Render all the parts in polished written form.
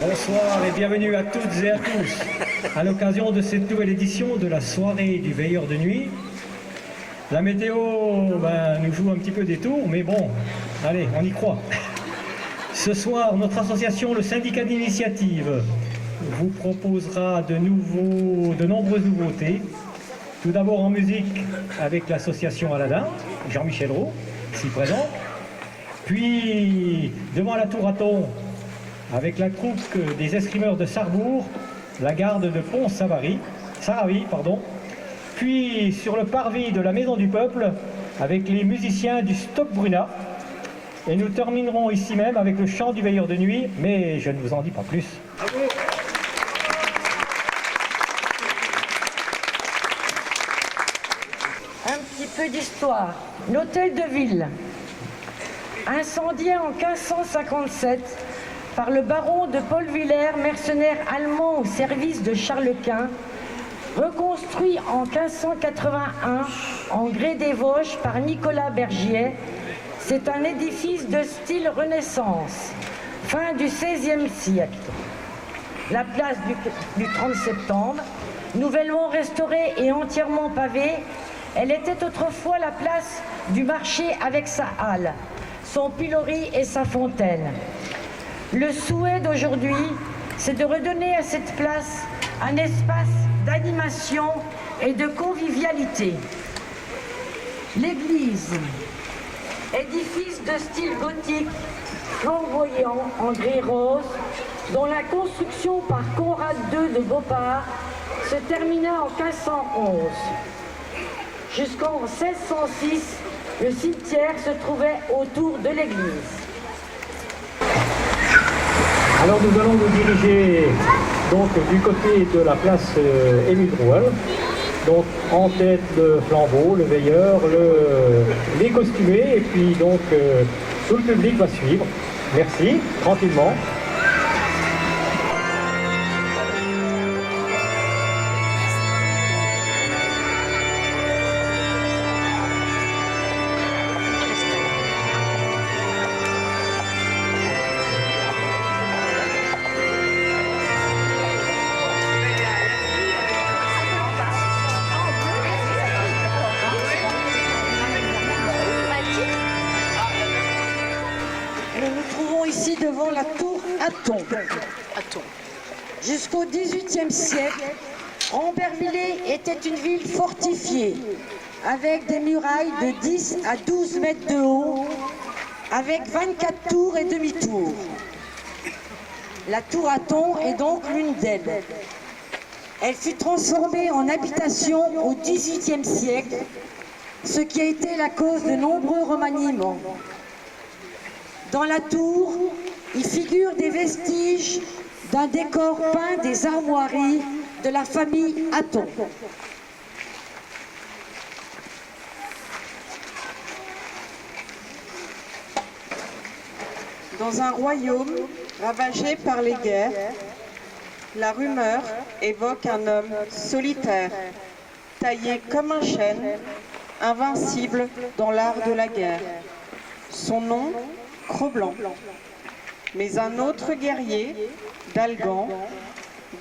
Bonsoir et bienvenue à toutes et à tous à l'occasion de cette nouvelle édition de la soirée du veilleur de nuit. La météo nous joue un petit peu des tours, mais bon, allez, on y croit. Ce soir, notre association, le syndicat d'initiative, vous proposera de nombreuses nouveautés. Tout d'abord en musique avec l'association Aladin, Jean-Michel Roux, ici présent. Puis devant la tour à thon, avec la troupe des escrimeurs de Sarrebourg, la garde de Pont-Savary, puis sur le parvis de la Maison du Peuple, avec les musiciens du Stock Bruna. Et nous terminerons ici même avec le chant du veilleur de nuit, mais je ne vous en dis pas plus. Bravo. Un petit peu d'histoire. L'hôtel de ville, incendié en 1557 par le baron de Paul Villers, mercenaire allemand au service de Charles Quint, reconstruit en 1581 en grès des Vosges par Nicolas Bergier. C'est un édifice de style Renaissance, fin du XVIe siècle. La place du 30 septembre, nouvellement restaurée et entièrement pavée, elle était autrefois la place du marché avec sa halle, son pilori et sa fontaine. Le souhait d'aujourd'hui, c'est de redonner à cette place un espace d'animation et de convivialité. L'église, édifice de style gothique, flamboyant en gris rose, dont la construction par Conrad II de Beaupart se termina en 1511. Jusqu'en 1606, le cimetière se trouvait autour de l'église. Alors nous allons nous diriger donc du côté de la place Émile Droual. Donc en tête le flambeau, le veilleur, les costumés, et puis donc tout le public va suivre. Merci, tranquillement. Devant la tour à thon. Jusqu'au XVIIIe siècle, Ambervillers était une ville fortifiée, avec des murailles de 10 à 12 mètres de haut, avec 24 tours et demi-tours. La tour à thon est donc l'une d'elles. Elle fut transformée en habitation au XVIIIe siècle, ce qui a été la cause de nombreux remaniements. Dans la tour, il figure des vestiges d'un décor peint des armoiries de la famille Hatton. Dans un royaume ravagé par les guerres, la rumeur évoque un homme solitaire, taillé comme un chêne, invincible dans l'art de la guerre. Son nom, Cro-Blanc. Mais un autre guerrier, Dalgan,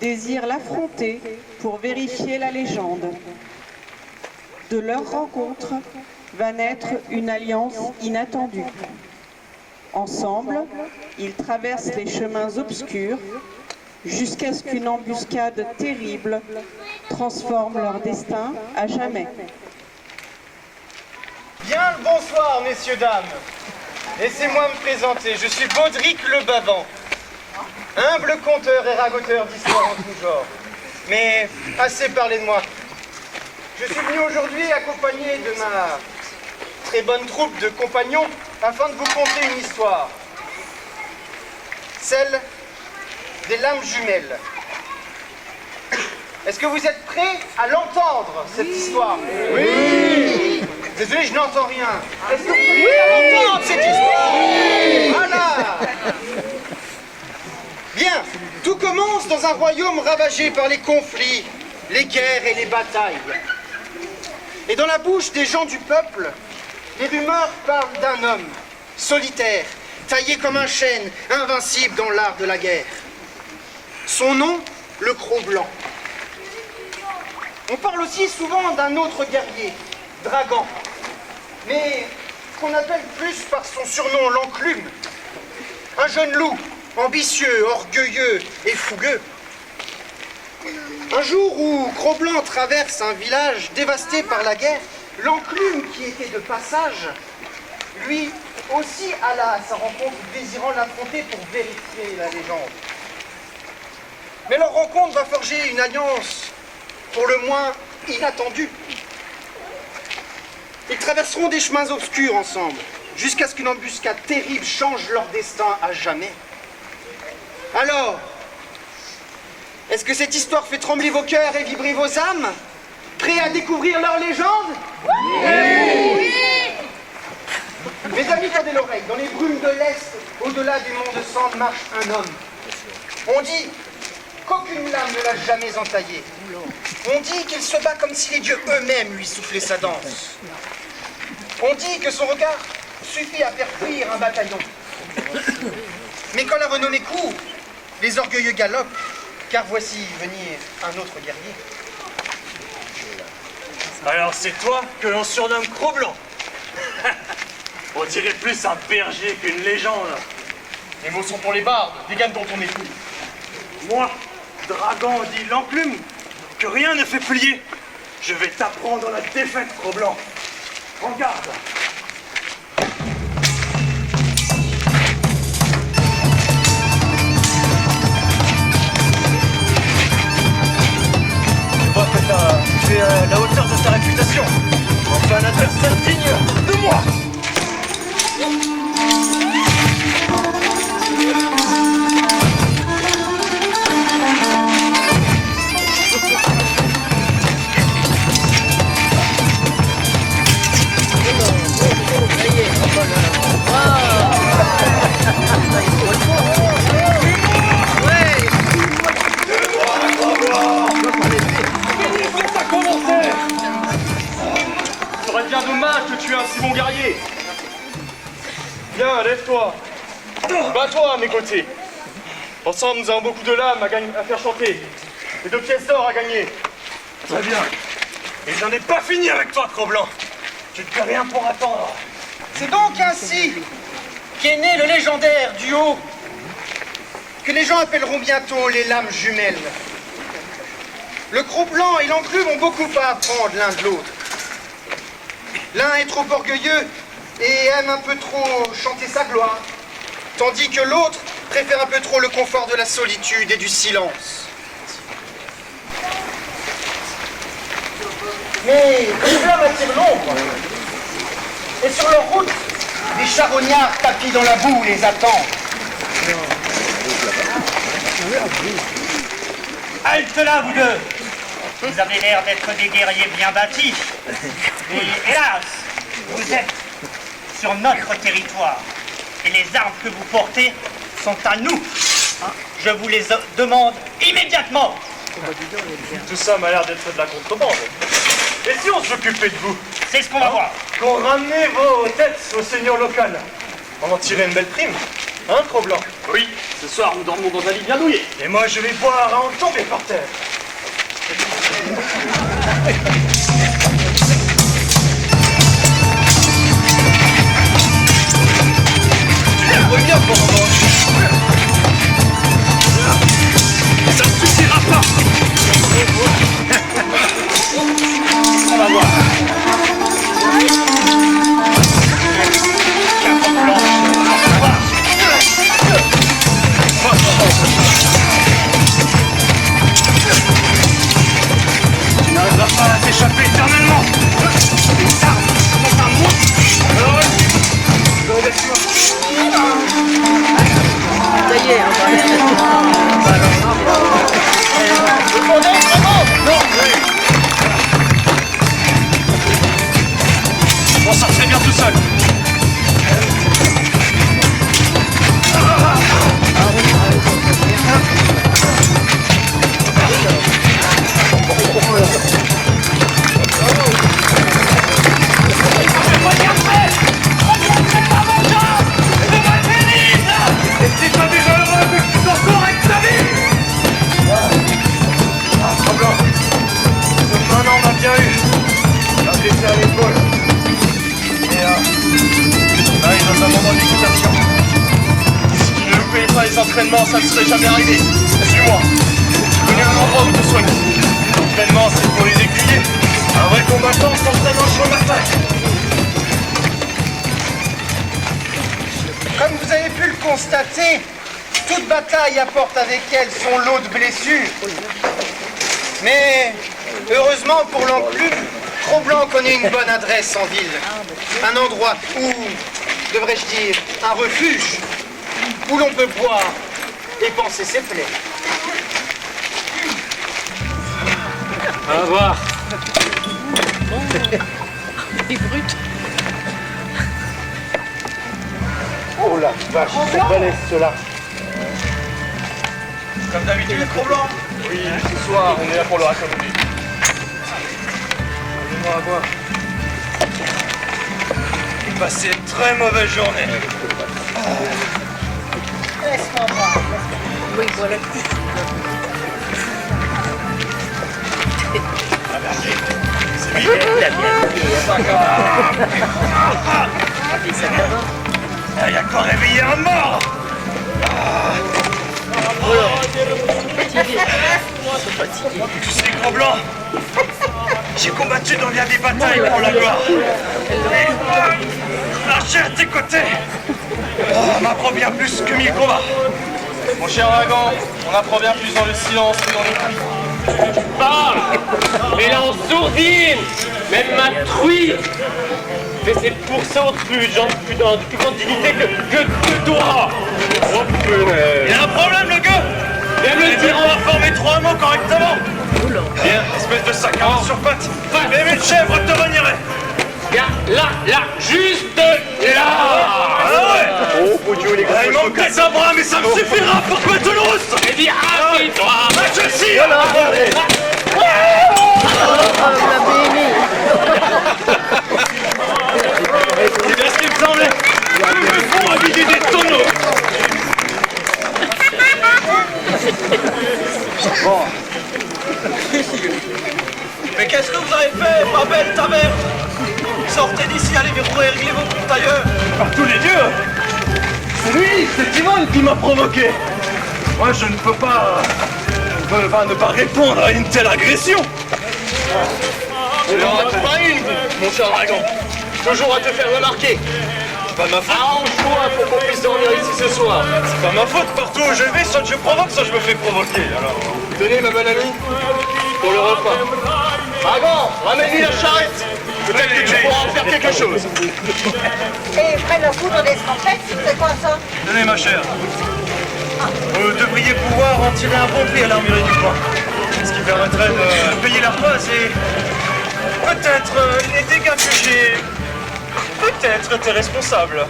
désire l'affronter pour vérifier la légende. De leur rencontre va naître une alliance inattendue. Ensemble, ils traversent les chemins obscurs jusqu'à ce qu'une embuscade terrible transforme leur destin à jamais. Bien le bonsoir, messieurs, dames. Laissez-moi me présenter, je suis Baudric le Bavant, humble conteur et ragoteur d'histoires en tout genre. Mais assez parlé de moi. Je suis venu aujourd'hui accompagné de ma très bonne troupe de compagnons afin de vous conter une histoire. Celle des lames jumelles. Est-ce que vous êtes prêts à l'entendre, cette histoire? Oui! Désolé, je n'entends rien. Est-ce que vous êtes prêts à l'entendre, cette histoire? Oui! Voilà! Bien, tout commence dans un royaume ravagé par les conflits, les guerres et les batailles. Et dans la bouche des gens du peuple, les rumeurs parlent d'un homme, solitaire, taillé comme un chêne, invincible dans l'art de la guerre. Son nom, le Cro-Blanc. On parle aussi souvent d'un autre guerrier, Dragan, mais qu'on appelle plus par son surnom l'Enclume. Un jeune loup, ambitieux, orgueilleux et fougueux. Un jour où Cro-Blanc traverse un village dévasté par la guerre, l'Enclume, qui était de passage, lui aussi alla à sa rencontre, désirant l'affronter pour vérifier la légende. Mais leur rencontre va forger une alliance pour le moins inattendue. Ils traverseront des chemins obscurs ensemble, jusqu'à ce qu'une embuscade terrible change leur destin à jamais. Alors, est-ce que cette histoire fait trembler vos cœurs et vibrer vos âmes? Prêts à découvrir leur légende? Oui! Mes amis, tendez l'oreille. Dans les brumes de l'Est, au-delà du mont de Sand, marche un homme. On dit qu'aucune lame ne l'a jamais entaillé. On dit qu'il se bat comme si les dieux eux-mêmes lui soufflaient sa danse. On dit que son regard suffit à faire fuir un bataillon. Mais quand la renommée court, les orgueilleux galopent, car voici venir un autre guerrier. Alors c'est toi que l'on surnomme Cro-Blanc. On dirait plus un berger qu'une légende. Les mots sont pour les bardes, dégaine dans ton époux. Moi, Dragan dit l'Enclume, que rien ne fait plier. Je vais t'apprendre la défaite, Cro-Blanc. Prends garde. Je vois que tu es à la hauteur de ta réputation. Enfin, un adversaire digne de moi. Ce serait bien dommage que tu aies un si bon guerrier. Viens, lève-toi. Bats-toi à mes côtés. Ensemble, nous avons beaucoup de lames à faire chanter. Et 2 pièces d'or à gagner. Très bien. Et j'en ai pas fini avec toi, Cro-Blanc. Tu ne fais rien pour attendre. C'est donc ainsi qu'est né le légendaire duo que les gens appelleront bientôt les lames jumelles. Le Cro-Blanc et l'Enclume ont beaucoup à apprendre l'un de l'autre. L'un est trop orgueilleux et aime un peu trop chanter sa gloire, tandis que l'autre préfère un peu trop le confort de la solitude et du silence. Mais les flammes attirent l'ombre, et sur leur route, des charognards tapis dans la boue les attendent. Halte là, vous deux! Vous avez l'air d'être des guerriers bien bâtis. Mais hélas, vous êtes sur notre territoire. Et les armes que vous portez sont à nous. Je vous les demande immédiatement. Tout ça m'a l'air d'être de la contrebande. Et si on s'occupait de vous? C'est ce qu'on va voir. Qu'on ramenait vos têtes au seigneur local. On en tirait une belle prime, hein, Cro-Blanc? Oui, ce soir nous dormons dans un lit bien douillet. Et moi je vais boire à en tomber par terre. Reviens pour en manger. Ça ne suffira pas. On va voir. Tu n'arriveras pas à t'échapper éternellement. Une arme contre un monstre. Alors vas-y, laisse-moi. l'entraînement, ça ne serait jamais arrivé. Suis-moi. Je connais un endroit où te soigner. L'entraînement, c'est pour les écuyer. Un vrai combattant s'entraîne en chemin bataille. Comme vous avez pu le constater, toute bataille apporte avec elle son lot de blessures. Mais heureusement pour l'enclume, Cro-Blanc connaît une bonne adresse en ville. Un endroit où, devrais-je dire, un refuge, où l'on peut boire et panser ses plaies. Au revoir. Oh la vache, c'est balèze cela. Comme d'habitude, Cro-Blanc. Oui, ce soir, on est là pour le raccommoder. Donnez-moi à boire. J'ai passé une très mauvaise journée. Laisse-moi voir. Oui, voilà. Il y a qu'à réveiller un mort. Tu sais, Cro-Blanc, j'ai combattu dans bien des batailles pour la gloire. Lâcher à tes côtés m'apprend bien plus que 1000 combats. Mon cher Dragon, on apprend bien plus dans le silence que dans les cris. Parle, mais là en sourdine, même ma truie fait ses pourcents de gens de plus grande dignité que toi. Oh punaise. Il y a un problème, le gars. Viens me le dire. On va former 3 mots correctement. Viens, espèce de sac à main sur pattes. Même une chèvre te renierait. Viens, là, juste là. Ah ouais. Oh, faut Dieu, les gars. Il manque des bras, mais ça me suffira pour tuer Toulouse. Et dis, appuie-toi. Je suis C'est bien ce qui me semblait. Ils me font habiller des tonneaux. Bon. Mais qu'est-ce que vous avez fait, ma belle ta mère? Sortez d'ici, allez verrouiller, réglez vos comptes ailleurs. Par tous les dieux. C'est lui, c'est Timon qui m'a provoqué. Moi, je ne peux pas... ne pas répondre à une telle agression. Il n'y en a pas une, mon cher dragon. Toujours à te faire remarquer. C'est pas ma faute. Arrange-toi pour qu'on puisse dormir ici ce soir. C'est pas ma faute. Partout où je vais, soit je provoque, soit je me fais provoquer. Alors... Tenez, ma bonne amie, pour le repas. Dragon, ramène-lui la charrette. Peut-être que tu pourras en faire quelque chose. Et près la poudre d'escampette, c'est quoi ça? Tenez, ma chère. Vous devriez pouvoir en tirer un bon prix à l'armurerie du coin. Ce qui permettrait de payer la repas et peut-être les dégâts que j'ai peut-être été responsable.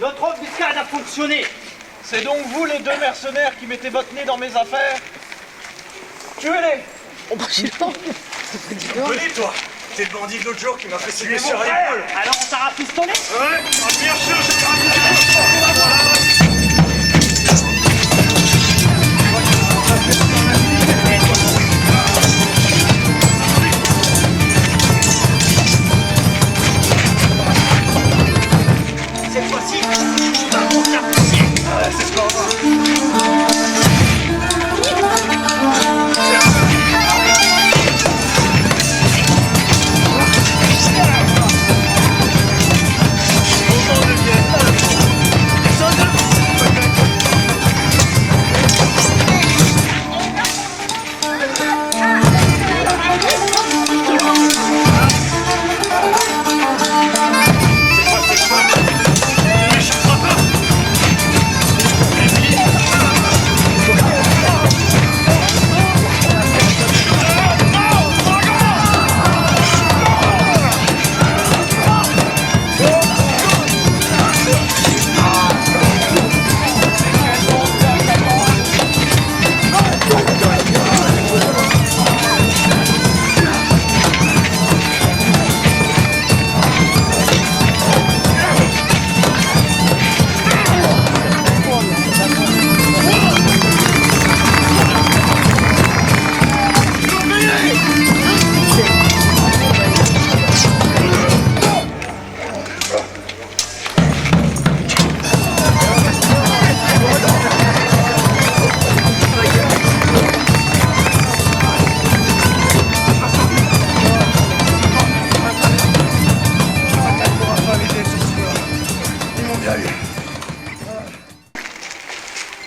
Notre embuscade a fonctionné. C'est donc vous les 2 mercenaires qui mettez votre nez dans mes affaires? Tuez-les! Venez, toi! T'es le bandit de l'autre jour qui m'a fait signer sur l'épaule! Alors on t'a rafistolé? Ouais, bien sûr, j'ai pas Cette fois-ci, tu vas mon carpentier. c'est ce qu'on va.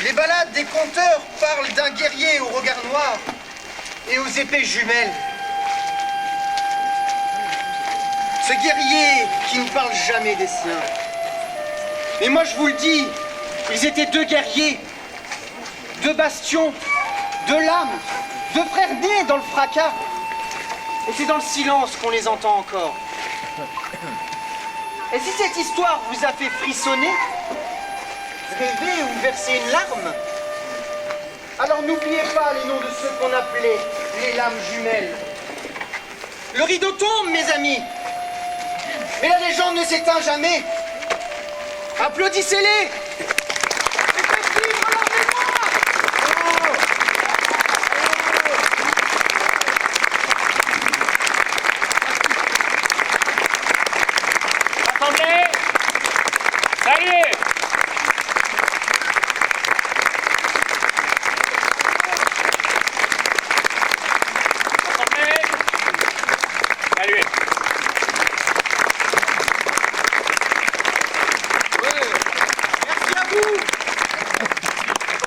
Les ballades des conteurs parlent d'un guerrier au regard noir et aux épées jumelles. Ce guerrier qui ne parle jamais des siens. Et moi je vous le dis, ils étaient deux guerriers, deux bastions, deux lames, deux frères nés dans le fracas. Et c'est dans le silence qu'on les entend encore. Et si cette histoire vous a fait frissonner, rêver ou verser une larme, alors n'oubliez pas les noms de ceux qu'on appelait les lames jumelles. Le rideau tombe, mes amis, mais la légende ne s'éteint jamais. Applaudissez-les. Assemblée, saluez. Assemblée, saluez. Merci à vous.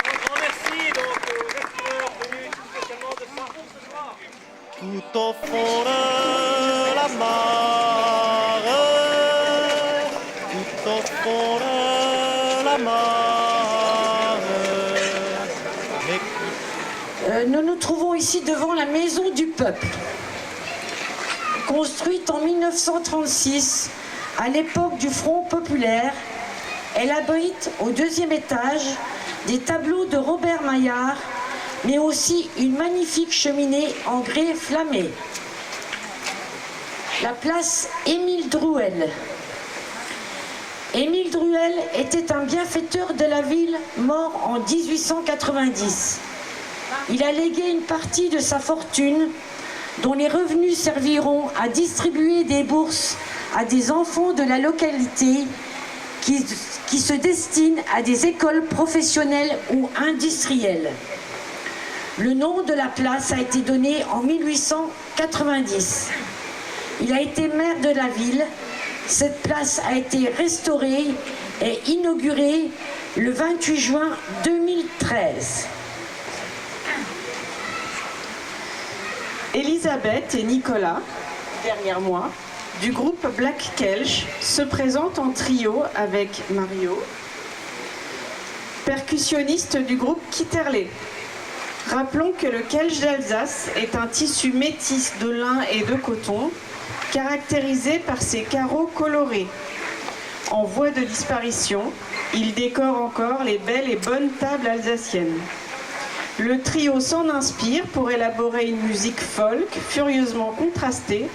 Un grand merci donc aux acteurs venus tout spécialement de Saint-Roch ce soir. Tout au fond de la mare, tout au fond de la mare. Nous nous trouvons ici devant la Maison du Peuple. Construite en 1936, à l'époque du Front populaire, elle abrite au deuxième étage des tableaux de Robert Maillard, mais aussi une magnifique cheminée en grès flammé. La place Émile Drouel. Émile Drouel était un bienfaiteur de la ville, mort en 1890. Il a légué une partie de sa fortune, dont les revenus serviront à distribuer des bourses à des enfants de la localité qui se destinent à des écoles professionnelles ou industrielles. Le nom de la place a été donné en 1890. Il a été maire de la ville. Cette place a été restaurée et inaugurée le 28 juin 2013. Elisabeth et Nicolas, derrière moi, du groupe Black Kelch, se présentent en trio avec Mario, percussionniste du groupe Kitterlé. Rappelons que le Kelch d'Alsace est un tissu métis de lin et de coton, caractérisé par ses carreaux colorés. En voie de disparition, il décore encore les belles et bonnes tables alsaciennes. Le trio s'en inspire pour élaborer une musique folk furieusement contrastée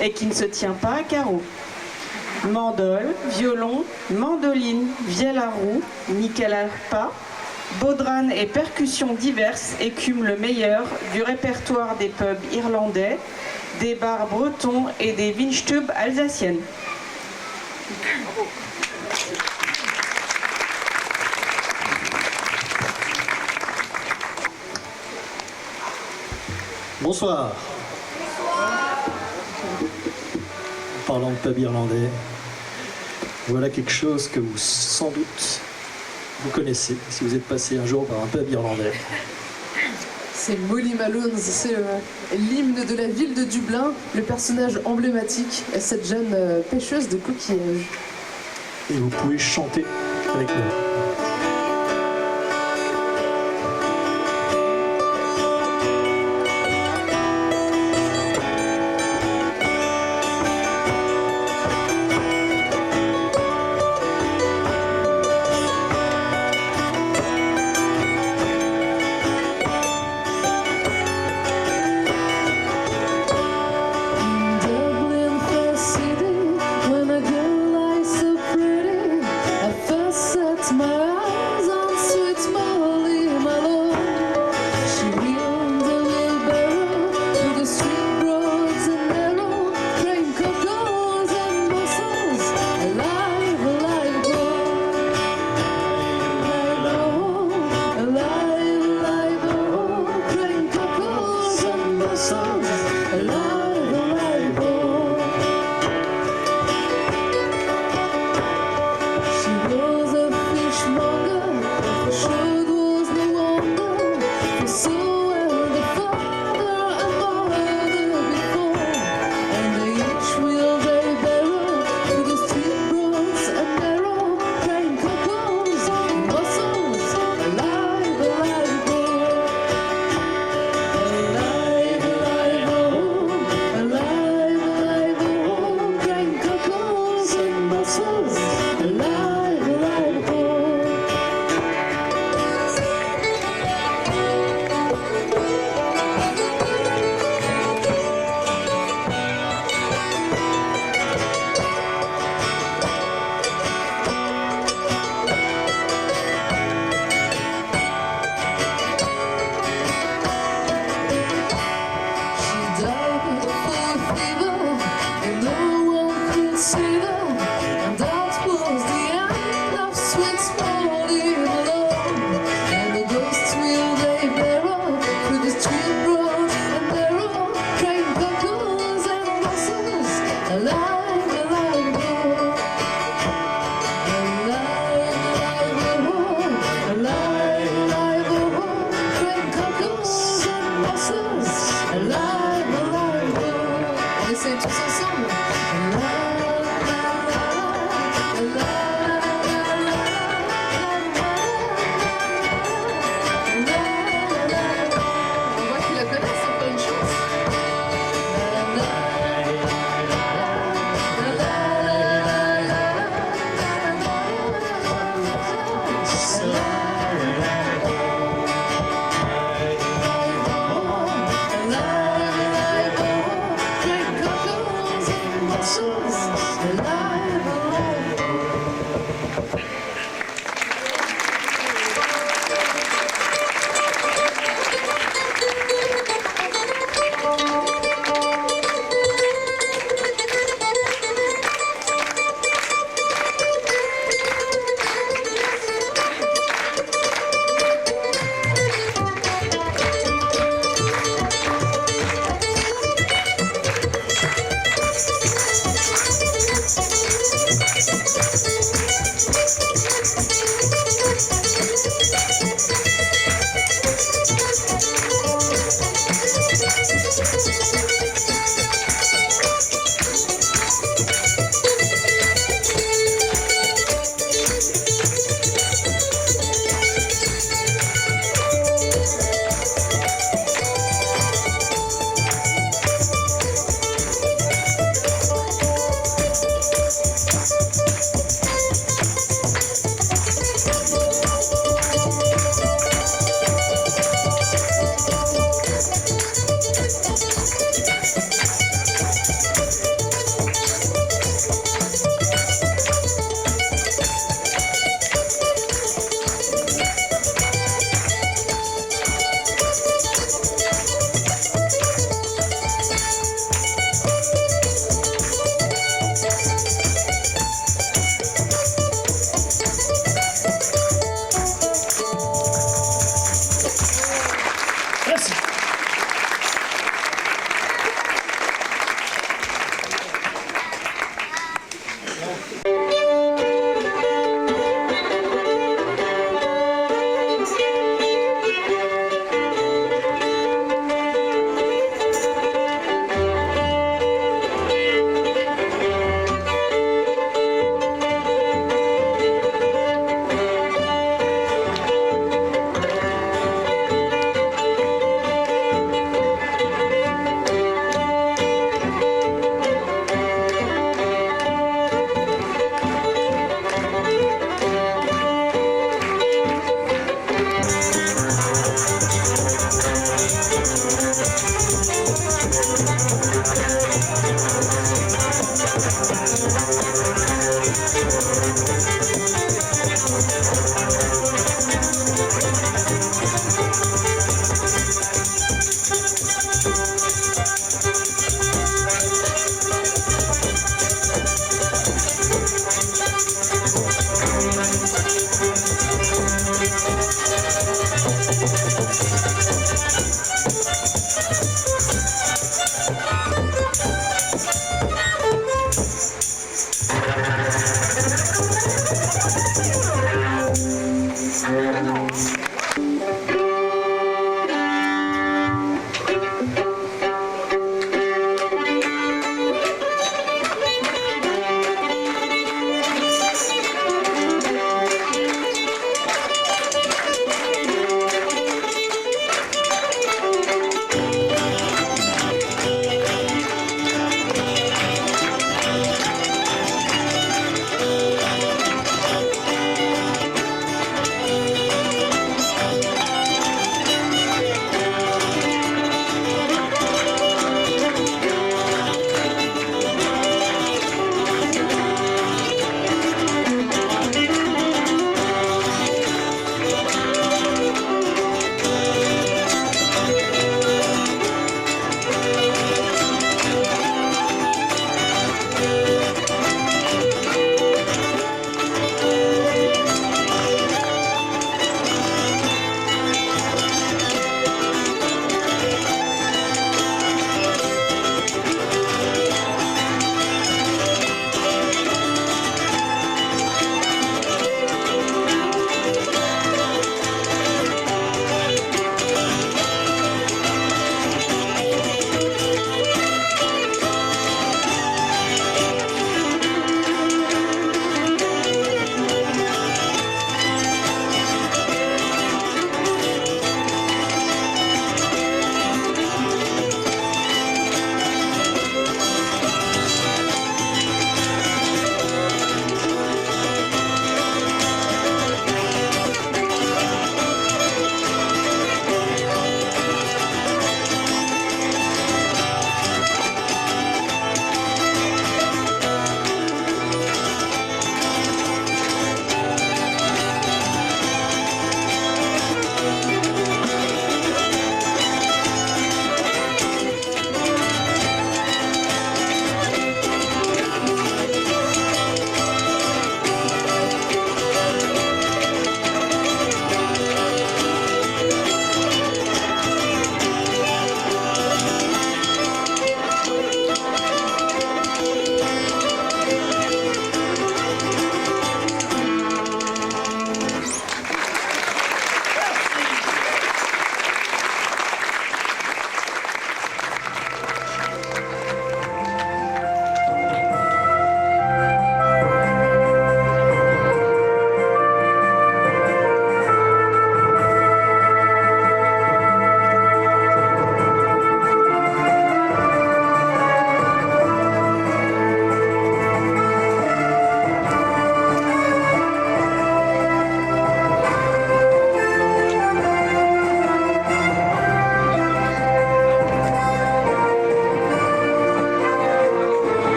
et qui ne se tient pas à carreaux. Mandole, violon, mandoline, vielle à roue, nickel à pas, baudran et percussions diverses écument le meilleur du répertoire des pubs irlandais, des bars bretons et des Windstube alsaciennes. Bonsoir. En parlant de pub irlandais, voilà quelque chose que vous, sans doute, vous connaissez si vous êtes passé un jour par un pub irlandais. C'est Molly Malone, c'est l'hymne de la ville de Dublin. Le personnage emblématique est cette jeune pêcheuse de coquillages. Et vous pouvez chanter avec nous. She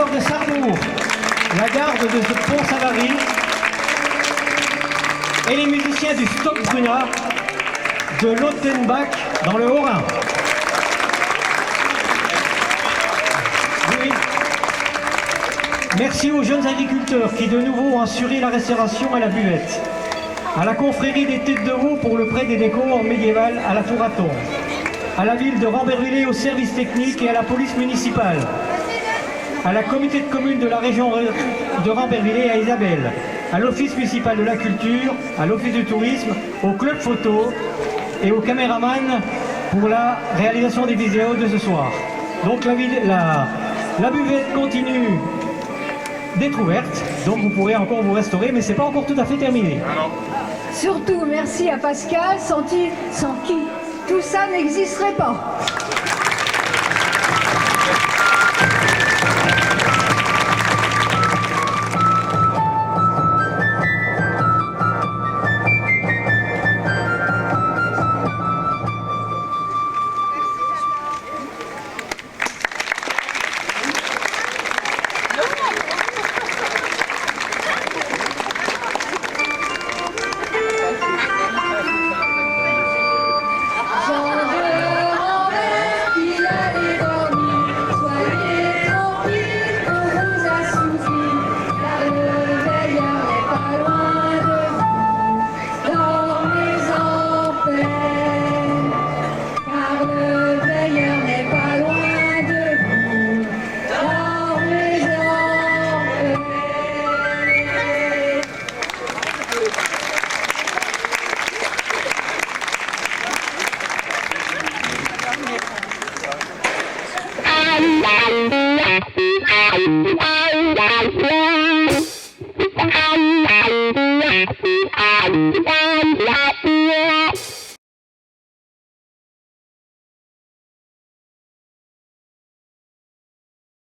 de Sarrebourg, la garde de Pont-Savary et les musiciens du Stockbrunner de Lautenbach dans le Haut-Rhin. Oui. Merci aux jeunes agriculteurs qui de nouveau ont assuré la restauration et la buvette. À la confrérie des Têtes de Veau pour le prêt des décors médiévales à la Tour à Thon. À la ville de Rambervillers au service technique et à la police municipale. À la communauté de communes de la région de Rambervillers et à Isabelle. À l'office municipal de la culture, à l'office du tourisme, au club photo et aux caméramans pour la réalisation des vidéos de ce soir. Donc la buvette continue d'être ouverte, donc vous pourrez encore vous restaurer, mais c'est pas encore tout à fait terminé. Surtout, merci à Pascal, sans qui tout ça n'existerait pas. Wow.